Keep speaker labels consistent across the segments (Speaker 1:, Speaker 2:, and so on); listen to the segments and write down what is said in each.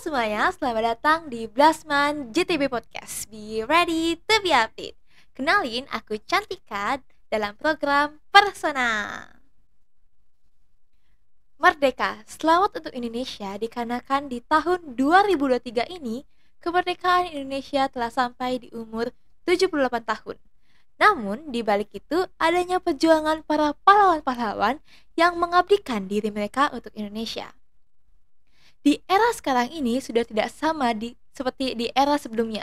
Speaker 1: semuanya, selamat datang di Blasman JTB Podcast. Be ready to be update. Kenalin, aku Cantika dalam program Persona. Merdeka, selamat untuk Indonesia dikarenakan di tahun 2023 ini, kemerdekaan Indonesia telah sampai di umur 78 tahun. Namun, di balik itu adanya perjuangan para pahlawan-pahlawan yang mengabdikan diri mereka untuk Indonesia. Di era sekarang ini sudah tidak sama seperti di era sebelumnya.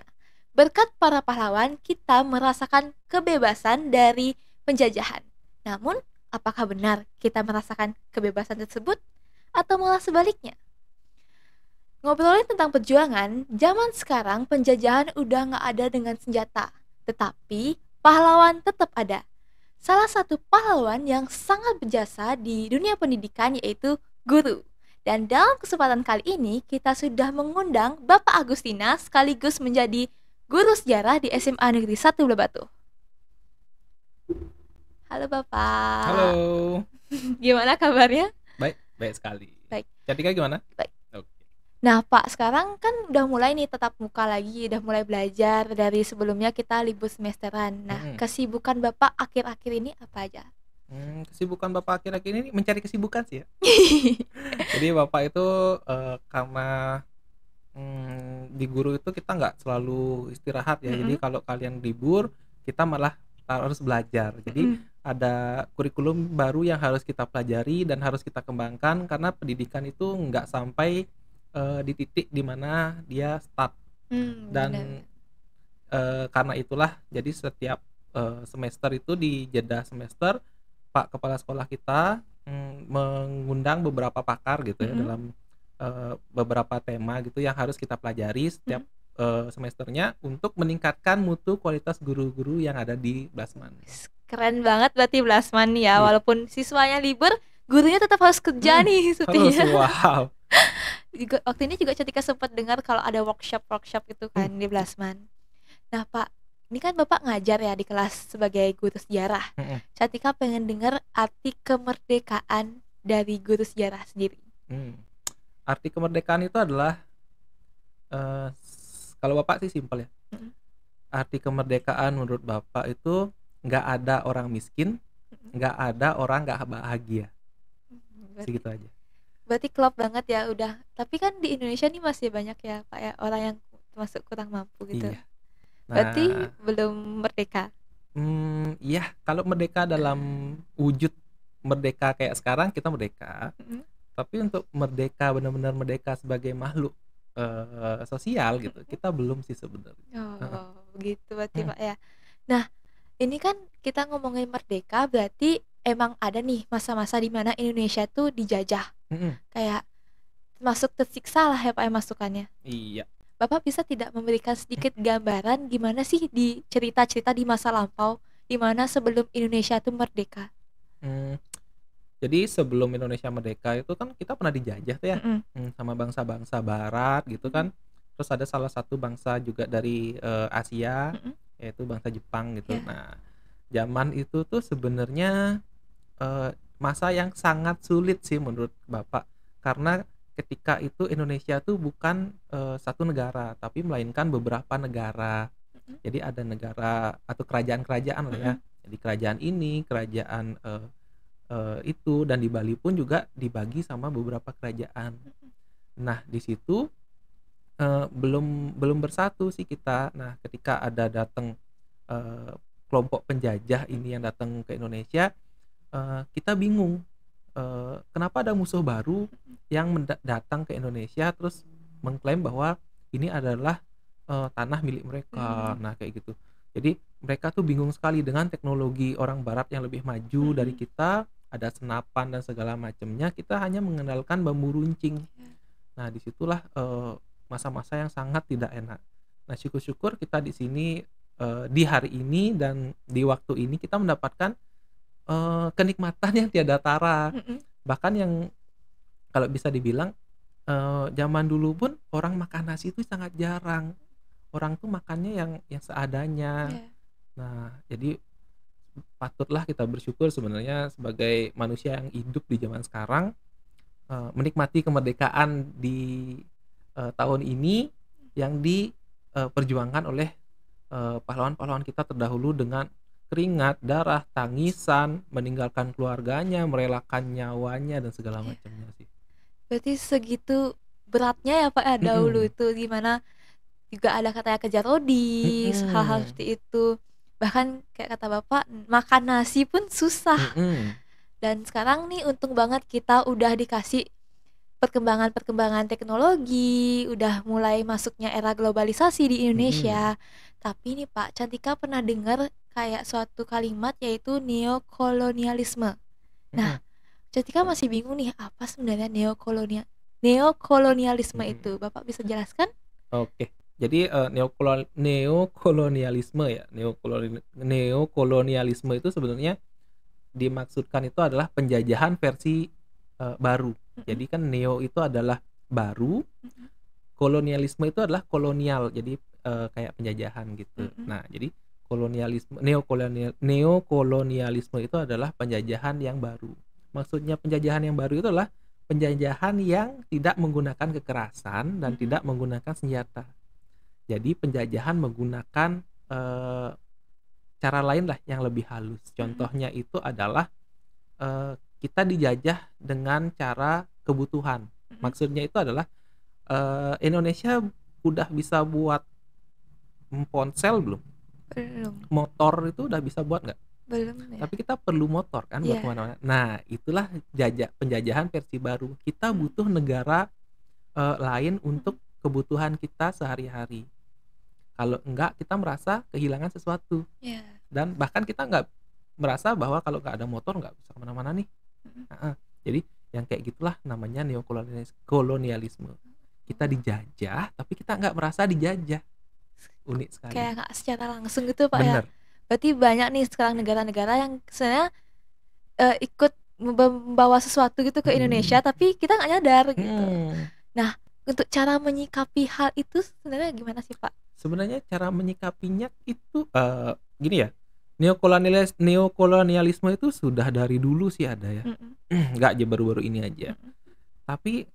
Speaker 1: Berkat para pahlawan, kita merasakan kebebasan dari penjajahan. Namun, apakah benar kita merasakan kebebasan tersebut? Atau malah sebaliknya? Ngobrolin tentang perjuangan, zaman sekarang penjajahan udah gak ada dengan senjata. Tetapi, pahlawan tetap ada. Salah satu pahlawan yang sangat berjasa di dunia pendidikan yaitu guru. Dan dalam kesempatan kali ini, kita sudah mengundang Bapak Agustina sekaligus menjadi guru sejarah di SMA Negeri 1 Blebatu. Halo Bapak.
Speaker 2: Halo.
Speaker 1: Gimana kabarnya?
Speaker 2: Baik sekali.
Speaker 1: Baik.
Speaker 2: Cantika gimana?
Speaker 1: Baik.
Speaker 2: Oke.
Speaker 1: Nah Pak, sekarang kan udah mulai nih tatap muka lagi, udah mulai belajar dari sebelumnya kita libur semesteran. Nah, kesibukan Bapak akhir-akhir ini apa aja?
Speaker 2: Kesibukan Bapak akhir-akhir ini mencari kesibukan sih ya. Jadi Bapak itu karena di guru itu kita nggak selalu istirahat ya. Jadi kalau kalian libur, kita malah harus belajar. Jadi ada kurikulum baru yang harus kita pelajari dan harus kita kembangkan karena pendidikan itu nggak sampai di titik dimana dia start. Dan karena itulah jadi setiap semester itu di jeda semester Pak Kepala Sekolah kita mengundang beberapa pakar gitu ya dalam beberapa tema gitu yang harus kita pelajari setiap semesternya untuk meningkatkan mutu kualitas guru-guru yang ada di Blasman.
Speaker 1: Keren banget berarti Blasman ya, walaupun siswanya libur, gurunya tetap harus kerja nih sepertinya.
Speaker 2: Harus, wow.
Speaker 1: Waktu ini juga Cantika sempat dengar kalau ada workshop itu kan di Blasman. Nah Pak, ini kan Bapak ngajar ya di kelas sebagai guru sejarah. Cantika pengen dengar arti kemerdekaan dari guru sejarah sendiri.
Speaker 2: Arti kemerdekaan itu adalah kalau Bapak sih simpel ya. Arti kemerdekaan menurut Bapak itu nggak ada orang miskin, nggak ada orang nggak bahagia. Segitu aja.
Speaker 1: Berarti klop banget ya udah. Tapi kan di Indonesia nih masih banyak ya Pak ya orang yang termasuk kurang mampu gitu.
Speaker 2: Iya.
Speaker 1: Berarti belum merdeka.
Speaker 2: Iya, kalau merdeka dalam wujud merdeka kayak sekarang kita merdeka. Tapi untuk merdeka benar-benar merdeka sebagai makhluk sosial gitu, kita belum sih sebenarnya.
Speaker 1: Begitu berarti Pak ya. Nah, ini kan kita ngomongin merdeka berarti emang ada nih masa-masa di mana Indonesia tuh dijajah. Kayak masuk tersiksa lah ya Pak ya masukannya.
Speaker 2: Iya.
Speaker 1: Bapak bisa tidak memberikan sedikit gambaran gimana sih di cerita-cerita di masa lampau di mana sebelum Indonesia itu merdeka?
Speaker 2: Jadi sebelum Indonesia merdeka itu kan kita pernah dijajah tuh ya sama bangsa-bangsa barat gitu kan. Terus ada salah satu bangsa juga dari Asia yaitu bangsa Jepang gitu. Nah, zaman itu tuh sebenarnya masa yang sangat sulit sih menurut Bapak karena ketika itu Indonesia tuh bukan satu negara tapi melainkan beberapa negara. Jadi ada negara atau kerajaan-kerajaan lah ya. Jadi kerajaan ini, kerajaan itu, dan di Bali pun juga dibagi sama beberapa kerajaan. Nah, di situ belum bersatu sih kita. Nah, ketika ada datang kelompok penjajah ini yang datang ke Indonesia, kita bingung. Kenapa ada musuh baru yang datang ke Indonesia terus mengklaim bahwa ini adalah tanah milik mereka. Nah kayak gitu. Jadi mereka tuh bingung sekali dengan teknologi orang barat yang lebih maju dari kita, ada senapan dan segala macamnya, kita hanya mengandalkan bambu runcing. Nah disitulah masa-masa yang sangat tidak enak. Nah syukur-syukur kita di sini di hari ini dan di waktu ini kita mendapatkan kenikmatan yang tiada tara. Bahkan yang kalau bisa dibilang zaman dulu pun orang makan nasi itu sangat jarang. Orang tuh makannya yang seadanya. Nah, jadi patutlah kita bersyukur sebenarnya sebagai manusia yang hidup di zaman sekarang menikmati kemerdekaan di tahun ini yang diperjuangkan oleh pahlawan-pahlawan kita terdahulu dengan keringat, darah, tangisan, meninggalkan keluarganya, merelakan nyawanya dan segala
Speaker 1: Iya.
Speaker 2: macamnya sih.
Speaker 1: Berarti segitu beratnya ya Pak ya dahulu
Speaker 2: Mhm,
Speaker 1: itu, gimana juga ada katanya kejar rodis, hal-hal
Speaker 2: mhm,
Speaker 1: seperti itu. Bahkan kayak kata Bapak, makan nasi pun susah.
Speaker 2: mhm,
Speaker 1: Dan sekarang nih untung banget kita udah dikasih perkembangan-perkembangan teknologi, udah mulai masuknya era globalisasi di
Speaker 2: mhm,
Speaker 1: Indonesia. Tapi nih Pak, Cantika pernah dengar kayak suatu kalimat yaitu neokolonialisme. Nah,
Speaker 2: mhm,
Speaker 1: Cantika masih bingung nih apa sebenarnya neokolonialisme
Speaker 2: mhm.
Speaker 1: itu. Bapak bisa jelaskan?
Speaker 2: Oke. Jadi, neokolonialisme ya, neokolonialisme itu sebenarnya dimaksudkan itu adalah penjajahan versi, baru.
Speaker 1: Mm-mm,
Speaker 2: Jadi kan neo itu adalah baru,
Speaker 1: mm-mm,
Speaker 2: kolonialisme itu adalah kolonial, jadi, kayak penjajahan gitu.
Speaker 1: mm-mm,
Speaker 2: Nah, jadi neokolonialisme itu adalah penjajahan yang baru. Maksudnya penjajahan yang baru itu adalah penjajahan yang tidak menggunakan kekerasan dan
Speaker 1: mm-mm,
Speaker 2: tidak menggunakan senjata. Jadi penjajahan menggunakan, eee, cara lain lah yang lebih halus.
Speaker 1: mm-mm,
Speaker 2: Contohnya itu adalah, kita dijajah dengan cara kebutuhan.
Speaker 1: mm-mm.
Speaker 2: Maksudnya itu adalah, Indonesia udah bisa buat, ponsel belum?
Speaker 1: Belum,
Speaker 2: Motor itu udah bisa buat nggak?
Speaker 1: belum ya.
Speaker 2: Tapi kita perlu motor kan buat
Speaker 1: Iya.
Speaker 2: kemana-mana. Nah, itulah penjajahan versi baru. Kita
Speaker 1: Mm,
Speaker 2: butuh negara, lain
Speaker 1: mm,
Speaker 2: untuk kebutuhan kita sehari-hari. Kalau enggak, kita merasa kehilangan sesuatu.
Speaker 1: iya.
Speaker 2: Dan bahkan kita nggak merasa bahwa kalau nggak ada motor nggak bisa kemana-mana nih.
Speaker 1: Mm-mm.
Speaker 2: Heeh. Jadi yang kayak gitulah namanya kolonialisme. Kita dijajah, tapi kita nggak merasa dijajah. Unik sekali.
Speaker 1: Kayak nggak secara langsung gitu Pak ya.
Speaker 2: Bener.
Speaker 1: Berarti banyak nih sekarang negara-negara yang sebenarnya ikut membawa sesuatu gitu ke Indonesia,
Speaker 2: Mhm.
Speaker 1: tapi kita nggak nyadar gitu.
Speaker 2: Mhm.
Speaker 1: Nah, untuk cara menyikapi hal itu sebenarnya gimana sih Pak?
Speaker 2: Sebenarnya cara menyikapinya itu, gini ya, neokolonialisme itu sudah dari dulu sih ada ya,
Speaker 1: Mm-mm,
Speaker 2: nggak aja baru-baru ini aja.
Speaker 1: mm-mm,
Speaker 2: Tapi,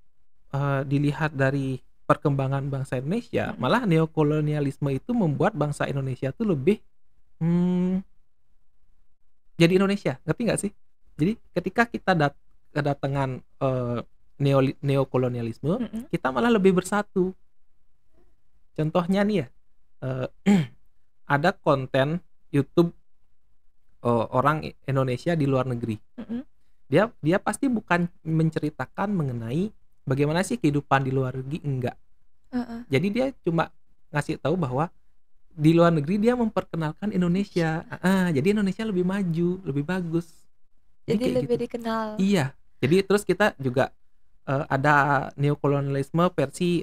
Speaker 2: dilihat dari perkembangan bangsa Indonesia,
Speaker 1: mm-mm,
Speaker 2: malah neokolonialisme itu membuat bangsa Indonesia tuh lebih, mmm, jadi Indonesia, ngerti nggak sih? Jadi ketika kita kedatangan, neokolonialisme,
Speaker 1: mm-mm,
Speaker 2: kita malah lebih bersatu. Contohnya nih ya, eee, ada konten YouTube, orang Indonesia di luar negeri.
Speaker 1: mm-mm,
Speaker 2: Dia dia pasti bukan menceritakan mengenai bagaimana sih kehidupan di luar negeri, enggak.
Speaker 1: uh-uh.
Speaker 2: Jadi dia cuma ngasih tahu bahwa di luar negeri dia memperkenalkan Indonesia, heeh, jadi Indonesia lebih maju, lebih bagus. Jadi
Speaker 1: Jadi
Speaker 2: kayak
Speaker 1: lebih
Speaker 2: gitu.
Speaker 1: dikenal.
Speaker 2: Iya, jadi terus kita juga, ada neokolonialisme versi,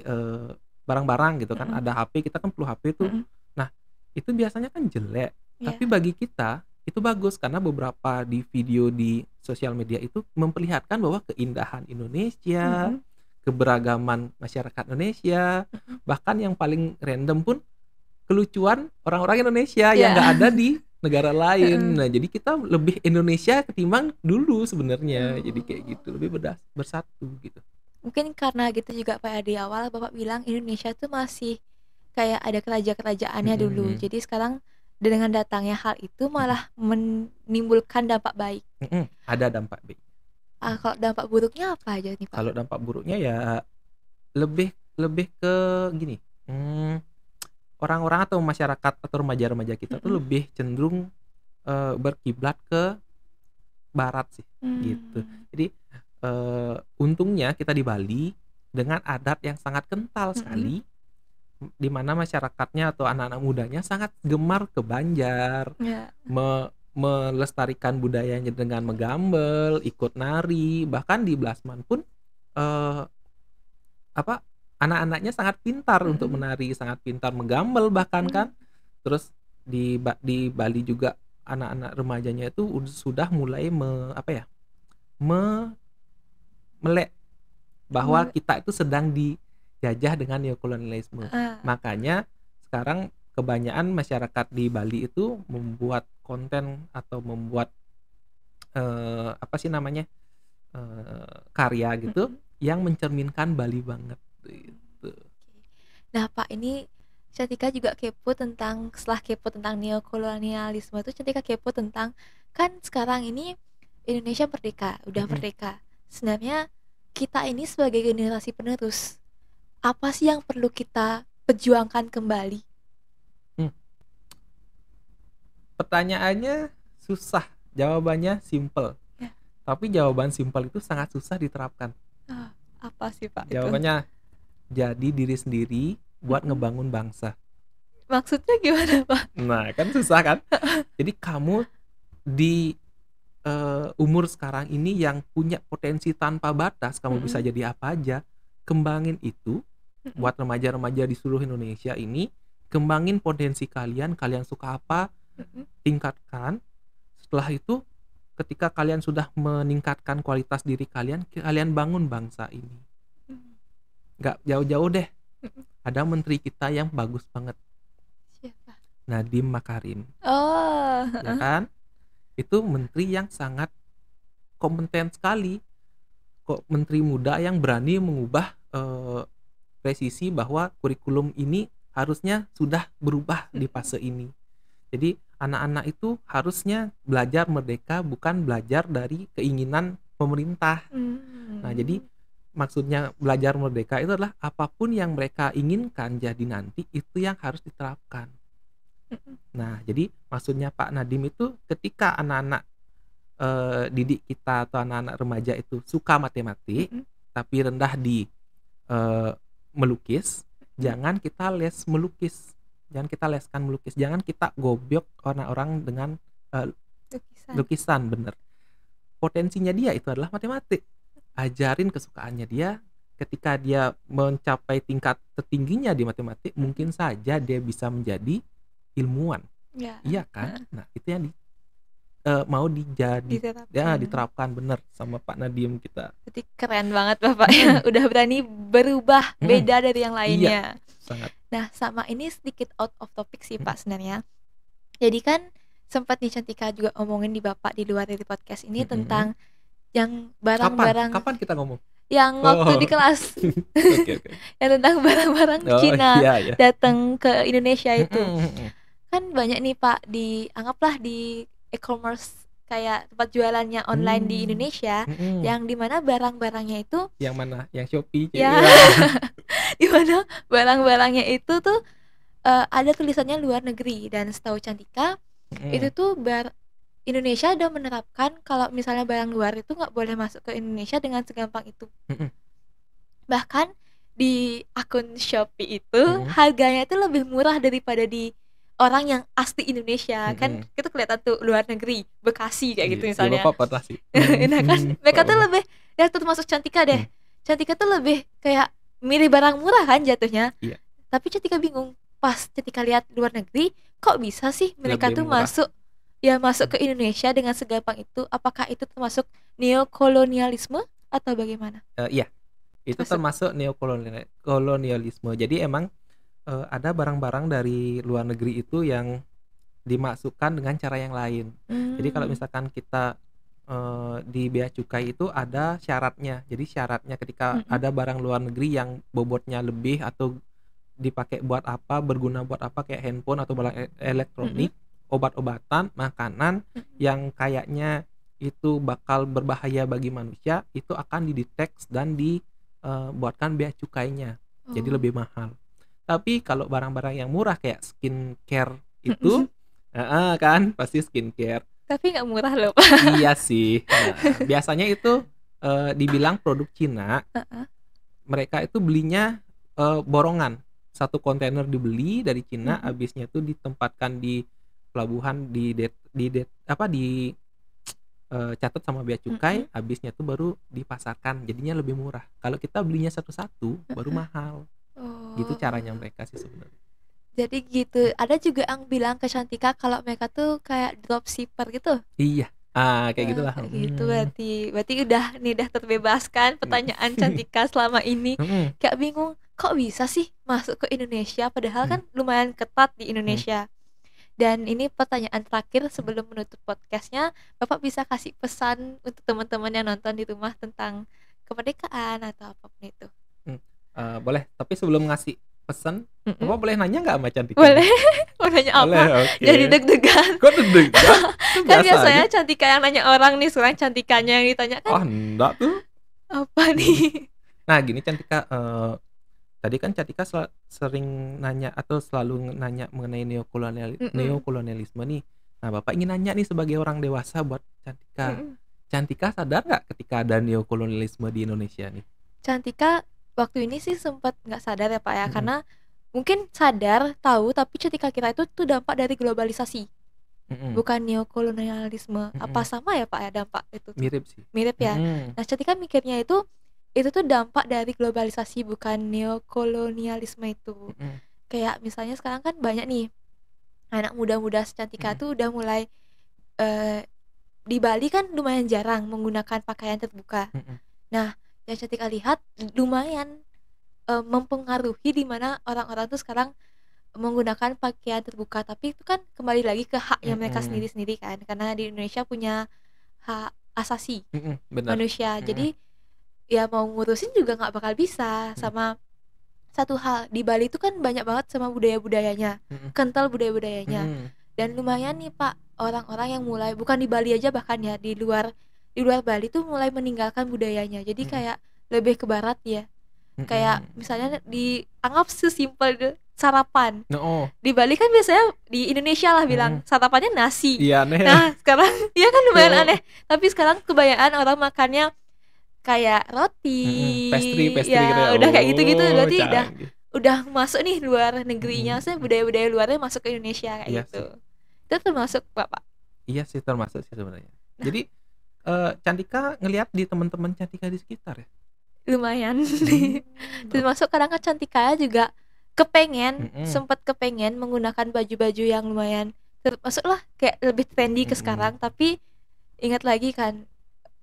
Speaker 2: barang-barang gitu kan,
Speaker 1: Mm-mm,
Speaker 2: ada HP, kita kan perlu HP tuh.
Speaker 1: mm-mm,
Speaker 2: Nah, itu biasanya kan jelek,
Speaker 1: ya.
Speaker 2: tapi bagi kita itu bagus karena beberapa di video di sosial media itu memperlihatkan bahwa keindahan Indonesia,
Speaker 1: Mm-mm,
Speaker 2: keberagaman masyarakat Indonesia,
Speaker 1: mm-mm.
Speaker 2: bahkan yang paling random pun kelucuan orang-orang Indonesia yang
Speaker 1: Ya.
Speaker 2: nggak ada di negara lain.
Speaker 1: Heeh.
Speaker 2: Nah, jadi kita lebih Indonesia ketimbang dulu sebenarnya. Jadi kayak
Speaker 1: Oh.
Speaker 2: gitu, lebih bersatu gitu.
Speaker 1: Mungkin karena gitu juga Pak ya, di awal Bapak bilang Indonesia tuh masih kayak ada kerajaan-kerajaannya dulu.
Speaker 2: Mhm,
Speaker 1: Jadi sekarang dengan datangnya hal itu
Speaker 2: mhm,
Speaker 1: malah menimbulkan dampak baik.
Speaker 2: mhm, ada dampak baik.
Speaker 1: Kalau dampak buruknya apa aja nih Pak?
Speaker 2: Kalau dampak buruknya ya lebih lebih ke gini, orang-orang atau masyarakat atau remaja-remaja kita tuh
Speaker 1: Mm-mm.
Speaker 2: lebih cenderung, berkiblat ke barat sih, gitu.
Speaker 1: Hmm.
Speaker 2: Jadi, untungnya kita di Bali dengan adat yang sangat kental
Speaker 1: Mm-mm.
Speaker 2: sekali, di mana masyarakatnya atau anak-anak mudanya sangat gemar ke Banjar,
Speaker 1: Ya.
Speaker 2: melestarikan budayanya dengan menggambel, ikut nari, bahkan di Blasman pun, eee, apa, anak-anaknya sangat pintar untuk
Speaker 1: Mm-mm.
Speaker 2: menari, sangat pintar menggambel bahkan
Speaker 1: Mm-mm.
Speaker 2: kan. Terus di Bali juga anak-anak remajanya itu sudah mulai apa ya, me melek bahwa
Speaker 1: Mul-
Speaker 2: kita itu sedang dijajah dengan neokolonialisme.
Speaker 1: ah,
Speaker 2: Makanya sekarang kebanyakan masyarakat di Bali itu membuat konten atau membuat, apa sih namanya, karya gitu
Speaker 1: mm-mm.
Speaker 2: yang mencerminkan Bali banget gitu.
Speaker 1: Nah, Pak, ini Cantika juga kepo tentang, setelah kepo tentang neokolonialisme itu Cantika kepo tentang, kan sekarang ini Indonesia merdeka, udah
Speaker 2: Mm-mm.
Speaker 1: merdeka. Sebenarnya kita ini sebagai generasi penerus, apa sih yang perlu kita perjuangkan kembali?
Speaker 2: Hmm, Pertanyaannya susah, jawabannya simple.
Speaker 1: Ya.
Speaker 2: Tapi jawaban simpel itu sangat susah diterapkan.
Speaker 1: Ah, apa sih, Pak, itu?
Speaker 2: Jawabannya jadi diri sendiri buat
Speaker 1: Mm-mm.
Speaker 2: ngebangun bangsa.
Speaker 1: Maksudnya gimana, Pak?
Speaker 2: Nah, kan susah kan? Jadi kamu di umur sekarang ini yang punya potensi tanpa batas, kamu bisa
Speaker 1: Mm-mm.
Speaker 2: jadi apa aja. Kembangin itu
Speaker 1: Mm-mm.
Speaker 2: buat remaja-remaja di seluruh Indonesia ini, kembangin potensi kalian, kalian suka apa,
Speaker 1: Mm-mm.
Speaker 2: tingkatkan. Setelah itu ketika kalian sudah meningkatkan kualitas diri kalian, kalian bangun bangsa ini.
Speaker 1: Mm.
Speaker 2: Nggak jauh-jauh deh,
Speaker 1: Mm-mm.
Speaker 2: ada menteri kita yang bagus banget,
Speaker 1: Siapa?
Speaker 2: Nadiem Makarim,
Speaker 1: Oh,
Speaker 2: ya kan? Itu menteri yang sangat kompeten sekali, kok menteri muda yang berani mengubah presisi bahwa kurikulum ini harusnya sudah berubah di
Speaker 1: mm-mm.
Speaker 2: fase ini. Jadi anak-anak itu harusnya belajar merdeka, bukan belajar dari keinginan pemerintah. Nah, jadi
Speaker 1: Mm.
Speaker 2: maksudnya belajar merdeka itu adalah apapun yang mereka inginkan jadi nanti itu yang harus diterapkan.
Speaker 1: Mm-mm.
Speaker 2: Nah, jadi maksudnya Pak Nadiem itu ketika anak-anak didik kita atau anak-anak remaja itu suka matematik
Speaker 1: Mm-mm.
Speaker 2: tapi rendah di eh, melukis,
Speaker 1: Mm.
Speaker 2: jangan kita les melukis, jangan kita leskan melukis, jangan kita gobyok orang-orang dengan eh,
Speaker 1: Lukisan.
Speaker 2: lukisan. Bener, potensinya dia itu adalah matematik, ajarin kesukaannya dia. Ketika dia mencapai tingkat tertingginya di matematik, mungkin saja dia bisa menjadi ilmuwan,
Speaker 1: Ya,
Speaker 2: iya kan? Nah, itu yang mau
Speaker 1: diterapkan.
Speaker 2: diterapkan bener sama Pak Nadiem kita.
Speaker 1: Berarti keren banget Bapak ya, udah berani berubah beda dari yang
Speaker 2: Iya,
Speaker 1: lainnya.
Speaker 2: sangat.
Speaker 1: Nah, sama ini sedikit out of topic sih Pak sebenarnya. Jadi kan sempat nih Cantika juga omongin di Bapak di luar dari podcast ini tentang yang barang-barang
Speaker 2: Kapan kita ngomong?
Speaker 1: yang waktu di kelas.
Speaker 2: Oke.
Speaker 1: Yang tentang barang-barang Cina
Speaker 2: Iya.
Speaker 1: datang ke Indonesia itu. Kan banyak nih Pak, anggaplah di e-commerce kayak tempat jualannya online di Indonesia, yang dimana barang-barangnya itu
Speaker 2: yang mana? Yang Shopee?
Speaker 1: ya dimana barang-barangnya itu tuh ada tulisannya luar negeri, dan setahu Cantika itu tuh Indonesia udah menerapkan kalau misalnya barang luar itu nggak boleh masuk ke Indonesia dengan segampang itu. Bahkan di akun Shopee itu harganya itu lebih murah daripada di orang yang asli Indonesia. Kan itu kelihatan tuh luar negeri, Bekasi kayak gitu misalnya.
Speaker 2: Ya, Bapak pernah sih.
Speaker 1: Nah kan mereka tuh lebih, ya termasuk Cantika deh. Cantika tuh lebih kayak milih barang murah kan jatuhnya.
Speaker 2: Iya.
Speaker 1: Tapi Cantika bingung, pas Cantika lihat luar negeri, kok bisa sih mereka
Speaker 2: Lebih
Speaker 1: tuh
Speaker 2: murah.
Speaker 1: masuk ke Indonesia dengan segampang itu? Apakah itu termasuk neokolonialisme atau bagaimana?
Speaker 2: Iya, itu termasuk neokolonialisme. Jadi emang ada barang-barang dari luar negeri itu yang dimasukkan dengan cara yang lain. Jadi kalau misalkan kita di bea cukai itu ada syaratnya. Jadi syaratnya ketika ada barang luar negeri yang bobotnya lebih atau dipakai buat apa, berguna buat apa, kayak handphone atau barang elektronik, obat-obatan, makanan yang kayaknya itu bakal berbahaya bagi manusia, itu akan dideteksi dan dibuatkan bea cukainya. Jadi lebih mahal. Tapi kalau barang-barang yang murah kayak skincare itu kan pasti skincare.
Speaker 1: Tapi nggak murah loh.
Speaker 2: Iya sih. Nah, biasanya itu dibilang produk Cina. Mereka itu belinya borongan. Satu kontainer dibeli dari Cina, habisnya itu ditempatkan di pelabuhan, catat sama bea cukai, habisnya itu baru dipasarkan. Jadinya lebih murah. Kalau kita belinya satu-satu baru mahal. Gitu caranya mereka sih sebenarnya.
Speaker 1: Jadi gitu. Ada juga yang bilang ke Cantika kalau mereka tuh kayak dropshipper gitu.
Speaker 2: Iya. Kayak gitulah.
Speaker 1: Kayak gitu berarti udah terbebaskan pertanyaan Cantika selama ini. Kayak bingung, kok bisa sih masuk ke Indonesia padahal kan lumayan ketat di Indonesia. Dan ini pertanyaan terakhir sebelum menutup podcastnya, Bapak bisa kasih pesan untuk teman-teman yang nonton di rumah tentang kemerdekaan atau apapun itu.
Speaker 2: Boleh, tapi sebelum ngasih pesan,
Speaker 1: Mm-mm.
Speaker 2: Bapak boleh nanya nggak sama Cantika
Speaker 1: Boleh.
Speaker 2: nih?
Speaker 1: Mau nanya
Speaker 2: Boleh,
Speaker 1: apa?
Speaker 2: oke.
Speaker 1: Jadi deg-degan.
Speaker 2: Kok deg-degan? Itu
Speaker 1: Kan
Speaker 2: biasa aja.
Speaker 1: biasanya Cantika yang nanya orang nih, sekarang Cantikanya yang ditanya kan
Speaker 2: Oh, enggak tuh.
Speaker 1: apa nih?
Speaker 2: Nah, gini Cantika, tadi kan Cantika sering nanya atau selalu nanya mengenai
Speaker 1: Mm-mm.
Speaker 2: neokolonialisme nih. Nah, Bapak ingin nanya nih sebagai orang dewasa buat Cantika.
Speaker 1: Mm-mm.
Speaker 2: Cantika sadar nggak ketika ada neokolonialisme di Indonesia nih?
Speaker 1: Cantika waktu ini sih sempat nggak sadar ya Pak ya,
Speaker 2: Mm-mm.
Speaker 1: karena mungkin sadar tahu tapi Cantika kira itu tuh dampak dari globalisasi,
Speaker 2: Mm-mm.
Speaker 1: bukan neokolonialisme. Apa
Speaker 2: Mm-mm.
Speaker 1: sama ya Pak ya dampak itu tuh?
Speaker 2: Mirip sih.
Speaker 1: Mirip ya.
Speaker 2: Mm-mm.
Speaker 1: Nah Cantika mikirnya itu tuh dampak dari globalisasi, bukan neokolonialisme itu.
Speaker 2: Mm-mm.
Speaker 1: Kayak misalnya sekarang kan banyak nih anak muda-muda secantika
Speaker 2: Mm-mm.
Speaker 1: tuh udah mulai eh, di Bali kan lumayan jarang menggunakan pakaian terbuka.
Speaker 2: Mm-mm.
Speaker 1: Nah, yang Cantika lihat lumayan mempengaruhi di mana orang-orang tuh sekarang menggunakan pakaian terbuka, tapi itu kan kembali lagi ke haknya mereka
Speaker 2: Mm-mm.
Speaker 1: sendiri-sendiri kan, karena di Indonesia punya hak asasi
Speaker 2: Mm-mm. Benar.
Speaker 1: manusia.
Speaker 2: Mm-mm.
Speaker 1: Jadi ya mau ngurusin juga nggak bakal bisa. Sama satu hal, di Bali itu kan banyak banget sama budaya-budayanya,
Speaker 2: Mm-mm.
Speaker 1: kental budaya-budayanya.
Speaker 2: Mm-mm.
Speaker 1: Dan lumayan nih Pak, orang-orang yang mulai, bukan di Bali aja, bahkan ya di luar Bali tuh mulai meninggalkan budayanya. Jadi
Speaker 2: Mm-mm.
Speaker 1: kayak lebih ke barat ya.
Speaker 2: Mm-mm.
Speaker 1: Kayak misalnya dianggap sesimpel sarapan.
Speaker 2: Oh,
Speaker 1: Di Bali kan biasanya di Indonesia lah bilang sarapannya nasi.
Speaker 2: iya aneh.
Speaker 1: Nah, sekarang ya kan lumayan
Speaker 2: Oh.
Speaker 1: aneh. Tapi sekarang kebanyakan orang makannya kayak roti.
Speaker 2: Pastry
Speaker 1: Ya,
Speaker 2: gitu ya.
Speaker 1: udah kayak gitu-gitu,
Speaker 2: Oh,
Speaker 1: berarti
Speaker 2: canggih.
Speaker 1: udah masuk nih luar negerinya, maksudnya budaya-budaya luarnya masuk ke Indonesia kayak
Speaker 2: Iya
Speaker 1: gitu.
Speaker 2: sih.
Speaker 1: Itu termasuk Bapak.
Speaker 2: Iya sih, termasuk sih sebenarnya. Jadi Cantika ngelihat di teman-teman Cantika di sekitar ya.
Speaker 1: Lumayan.
Speaker 2: Hmm.
Speaker 1: Termasuk kadang kan Cantika juga kepengen,
Speaker 2: Mm-mm.
Speaker 1: sempat kepengen menggunakan baju-baju yang lumayan termasuklah kayak lebih trendy ke
Speaker 2: Mm-mm.
Speaker 1: sekarang, tapi ingat lagi kan,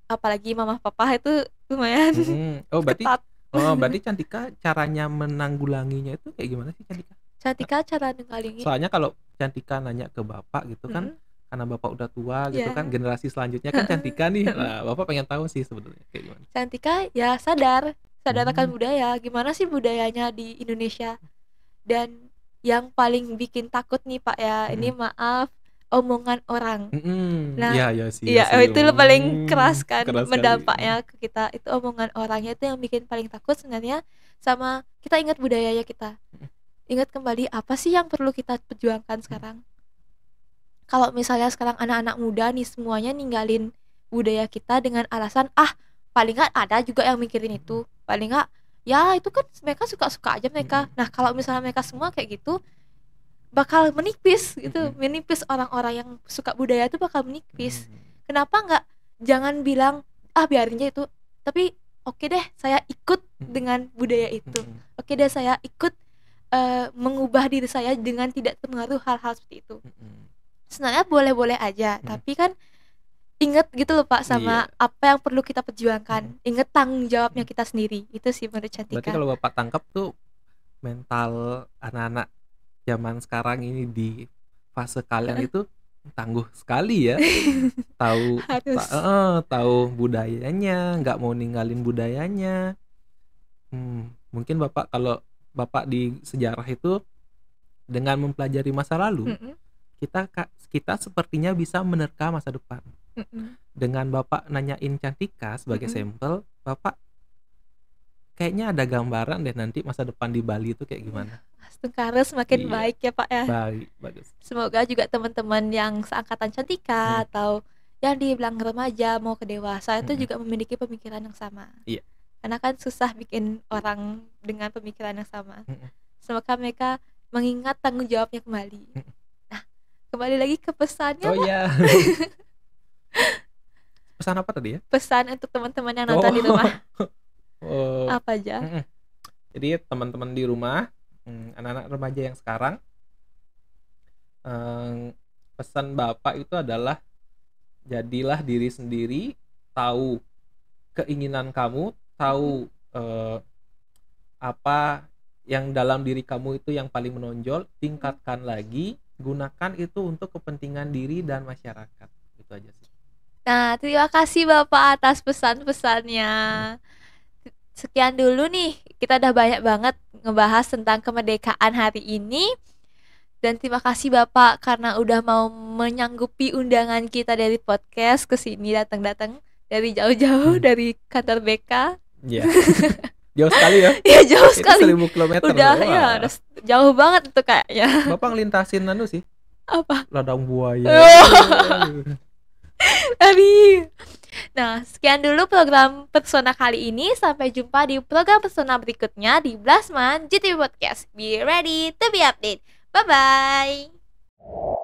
Speaker 1: apalagi mama papa itu lumayan
Speaker 2: Mm-mm. Oh,
Speaker 1: ketat.
Speaker 2: berarti Cantika caranya menanggulanginya itu kayak gimana sih Cantika?
Speaker 1: Cantika cara nenggalingi.
Speaker 2: Soalnya kalau Cantika nanya ke Bapak gitu kan, karena Bapak udah tua gitu
Speaker 1: Yeah.
Speaker 2: kan, generasi selanjutnya kan Cantika nih. Nah, Bapak pengen tahu sih sebenarnya kayak gimana.
Speaker 1: Cantika ya sadar akan budaya, gimana sih budayanya di Indonesia. Dan yang paling bikin takut nih Pak ya, ini maaf, omongan orang. Nah,
Speaker 2: Iya sih.
Speaker 1: iya, itu paling keras kan
Speaker 2: keras sekali.
Speaker 1: mendampaknya ke kita. Itu omongan orangnya itu yang bikin paling takut sebenarnya. Sama kita ingat budayanya kita. Ingat kembali apa sih yang perlu kita perjuangkan sekarang. Kalau misalnya sekarang anak-anak muda nih semuanya ninggalin budaya kita dengan alasan paling nggak ada juga yang mikirin itu, paling nggak ya itu kan mereka suka-suka aja mereka. Nah kalau misalnya mereka semua kayak gitu, bakal menipis gitu, menipis orang-orang yang suka budaya itu bakal menipis. Kenapa nggak jangan bilang biarin aja itu, tapi oke deh saya ikut dengan budaya itu, oke deh saya ikut mengubah diri saya dengan tidak terpengaruh hal-hal seperti itu. Sebenarnya boleh-boleh aja, tapi kan ingat gitu loh Pak sama apa yang perlu kita perjuangkan. Ingat tanggung jawabnya kita sendiri. Itu sih menurut Cantika.
Speaker 2: Berarti kalau Bapak tangkap tuh mental anak-anak zaman sekarang ini di fase kalian itu tangguh sekali ya. Tahu budayanya, nggak mau ninggalin budayanya. Mungkin Bapak, kalau Bapak di sejarah itu dengan mempelajari masa lalu, kita sepertinya bisa menerka masa depan. Dengan Bapak nanyain Cantika sebagai sampel, Bapak kayaknya ada gambaran deh nanti masa depan di Bali itu kayak gimana.
Speaker 1: Astungkara semakin baik ya Pak ya.
Speaker 2: Baik, bagus.
Speaker 1: Semoga juga teman-teman yang seangkatan Cantika atau yang dibilang remaja mau ke dewasa itu juga memiliki pemikiran yang sama.
Speaker 2: Iya.
Speaker 1: Karena kan susah bikin orang dengan pemikiran yang sama. Semoga mereka mengingat tanggung jawabnya kembali. Nah, kembali lagi ke pesannya.
Speaker 2: Oh iya. Pesan apa tadi ya?
Speaker 1: Pesan untuk teman-teman yang nonton di rumah. Apa aja?
Speaker 2: Jadi teman-teman di rumah, anak-anak remaja yang sekarang, pesan Bapak itu adalah jadilah diri sendiri, tahu keinginan kamu, tahu apa yang dalam diri kamu itu yang paling menonjol, tingkatkan lagi, gunakan itu untuk kepentingan diri dan masyarakat. Itu aja sih.
Speaker 1: Nah, terima kasih Bapak atas pesan-pesannya. Sekian dulu nih kita udah banyak banget ngebahas tentang kemerdekaan hari ini. Dan terima kasih Bapak karena udah mau menyanggupi undangan kita dari podcast ke sini, datang-datang dari jauh-jauh dari kantor BK.
Speaker 2: Iya. Jauh sekali ya.
Speaker 1: Iya, jauh
Speaker 2: Itu
Speaker 1: sekali.
Speaker 2: 1000 kilometer.
Speaker 1: Udah
Speaker 2: Wah.
Speaker 1: ya, udah jauh banget itu kayaknya.
Speaker 2: Bapak ngelintasin sih.
Speaker 1: Apa?
Speaker 2: Ladang buaya.
Speaker 1: Aduh. Nah, sekian dulu program Persona kali ini. Sampai jumpa di program Persona berikutnya di Blasman GTV Podcast. Be ready to be updated. Bye-bye.